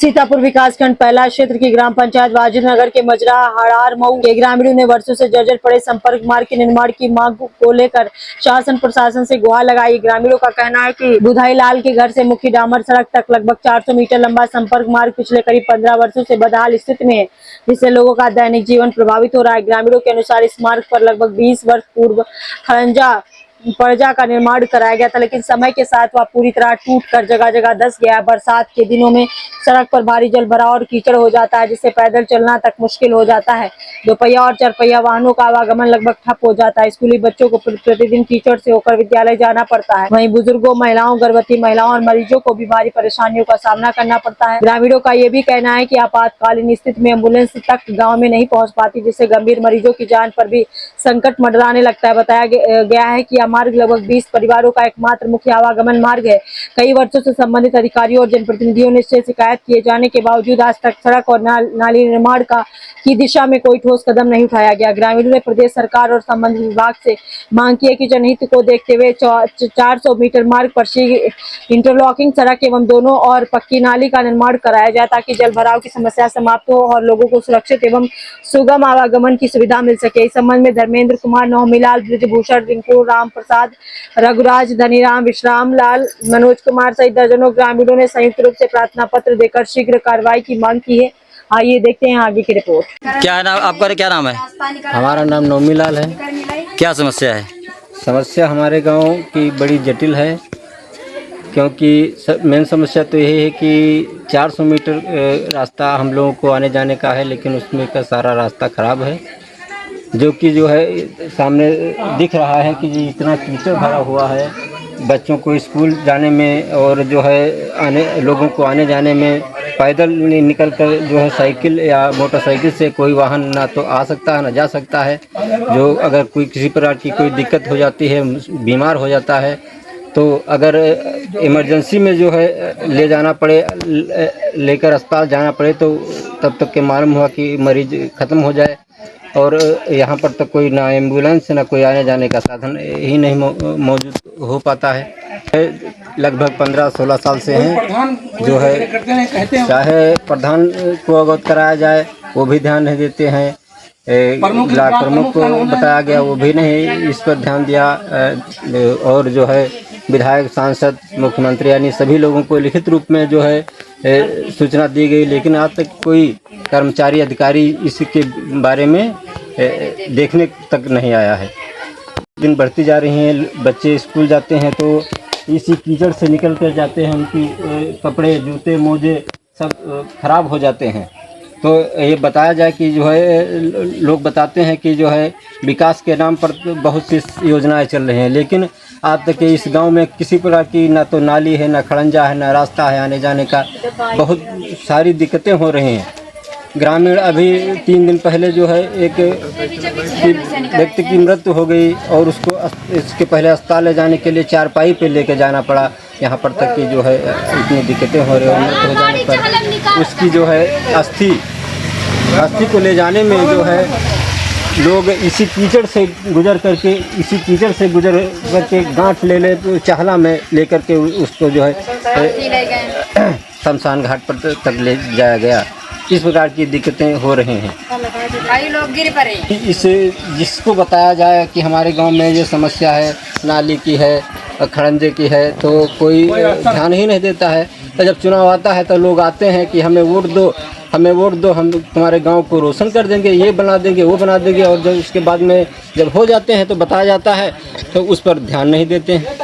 सीतापुर विकासखंड पहला क्षेत्र की ग्राम पंचायत वाजिद नगर के मजरा हड़ार मऊ के ग्रामीणों ने वर्षों से जर्जर पड़े संपर्क मार्ग के निर्माण की मांग को लेकर शासन प्रशासन से गुहार लगाई। ग्रामीणों का कहना है कि बुधाई लाल के घर से मुख्य डामर सड़क तक लगभग 400 मीटर लंबा संपर्क मार्ग पिछले करीब 15 वर्षों से बदहाल स्थिति में है, जिससे लोगों का दैनिक जीवन प्रभावित हो रहा है। ग्रामीणों के अनुसार इस मार्ग पर लगभग 20 वर्ष पूर्व खरंजा पर्जा का निर्माण कराया गया था, लेकिन समय के साथ वह पूरी तरह टूट कर जगह जगह धंस गया। बरसात के दिनों में सड़क पर भारी जल भराव और कीचड़ हो जाता है, जिससे पैदल चलना तक मुश्किल हो जाता है। दोपहिया और चारपहिया वाहनों का आवागमन लगभग ठप हो जाता है। स्कूली बच्चों को प्रतिदिन कीचड़ से होकर विद्यालय जाना पड़ता है। वहीं बुजुर्गों, महिलाओं, गर्भवती महिलाओं और मरीजों को भी भारी परेशानियों का सामना करना पड़ता है। ग्रामीणों का ये भी कहना है कि आपातकालीन स्थिति में एम्बुलेंस तक गाँव में नहीं पहुँच पाती, जिससे गंभीर मरीजों की जान पर भी संकट मंडराने लगता है। बताया गया है कि यह मार्ग लगभग 20 परिवारों का एकमात्र मुख्य आवागमन मार्ग है। कई वर्षों से संबंधित अधिकारियों और जनप्रतिनिधियों ने शिकायत किए जाने के बावजूद आज तक सड़क और नाली निर्माण की दिशा में कोई ठोस कदम नहीं उठाया गया। ग्रामीणों ने प्रदेश सरकार और संबंधित विभाग से मांग की है कि जनहित को देखते हुए 400 मीटर मार्ग पर इंटरलॉकिंग सड़क एवं दोनों और पक्की नाली का निर्माण कराया जाए, ताकि जल भराव की समस्या समाप्त हो और लोगों को सुरक्षित एवं सुगम आवागमन की सुविधा मिल सके। इस संबंध में धर्मेंद्र कुमार, नौमीलाल, ब्रिजभूषण, रिंकू, राम प्रसाद, रघुराज, धनीराम, विश्राम लाल, मनोज कुमार सहित दर्जनों ग्रामीणों ने संयुक्त रूप से प्रार्थना पत्र देकर शीघ्र कार्रवाई की मांग की है। आइए देखते हैं आगे की रिपोर्ट। क्या नाम आपका? क्या नाम है? हमारा नाम नौमीलाल है। क्या समस्या है? समस्या हमारे गांव की बड़ी जटिल है, क्योंकि मेन समस्या तो यही है कि 400 मीटर रास्ता हम लोगों को आने जाने का है, लेकिन उसमें का सारा रास्ता ख़राब है, जो है सामने दिख रहा है कि जी इतना कीचड़ भरा हुआ है। बच्चों को स्कूल जाने में और जो है लोगों को आने जाने में पैदल निकल कर जो है साइकिल या मोटरसाइकिल से कोई वाहन ना तो आ सकता है ना जा सकता है। जो अगर कोई किसी प्रकार की कोई दिक्कत हो जाती है, बीमार हो जाता है, तो अगर इमरजेंसी में जो है ले जाना पड़े, लेकर अस्पताल जाना पड़े, तो तब तक के मालूम हुआ कि मरीज ख़त्म हो जाए। और यहाँ पर तो कोई ना एम्बुलेंस ना कोई आने जाने का साधन ही नहीं मौजूद हो पाता है। लगभग 15-16 साल से हैं, जो है चाहे प्रधान को अवगत कराया जाए वो भी ध्यान नहीं देते हैं। ब्लॉक प्रमुख को बताया गया, वो भी नहीं इस पर ध्यान दिया। और जो है विधायक, सांसद, मुख्यमंत्री यानी सभी लोगों को लिखित रूप में जो है सूचना दी गई, लेकिन आज तक कोई कर्मचारी अधिकारी इसके बारे में देखने तक नहीं आया है। दिन बढ़ती जा रही हैं, बच्चे स्कूल जाते हैं तो इसी कीचड़ से निकल कर जाते हैं, उनकी कपड़े, जूते, मोजे सब खराब हो जाते हैं। तो ये बताया जाए कि जो है लोग बताते हैं कि जो है विकास के नाम पर बहुत सी योजनाएं चल रही हैं, लेकिन आज तक इस गांव में किसी प्रकार की ना तो नाली है, ना खड़ंजा है, ना रास्ता है आने जाने का। बहुत सारी दिक्कतें हो रही हैं। ग्रामीण अभी 3 दिन पहले जो है एक व्यक्ति की मृत्यु हो गई और उसको इसके पहले अस्पताल ले जाने के लिए चारपाई पे लेके जाना पड़ा। यहाँ पर तक कि जो है इतनी दिक्कतें हो रही हैं। मृत्यु हो जाने पर उसकी जो है अस्थि को ले जाने में जो है लोग इसी कीचड़ से गुजर करके गांठ ले तो चाहला में लेकर के उसको जो है शमशान घाट पर तक ले जाया गया। इस प्रकार की दिक्कतें हो रही हैं। कई लोग गिर पड़े। इसे जिसको बताया जाए कि हमारे गांव में ये समस्या है, नाली की है, खड़ंजे की है, तो कोई ध्यान ही नहीं देता है। तो जब चुनाव आता है तो लोग आते हैं कि हमें वोट दो, हम तुम्हारे गांव को रोशन कर देंगे, ये बना देंगे, वो बना देंगे। और जब उसके बाद में जब हो जाते हैं तो बताया जाता है तो उस पर ध्यान नहीं देते हैं।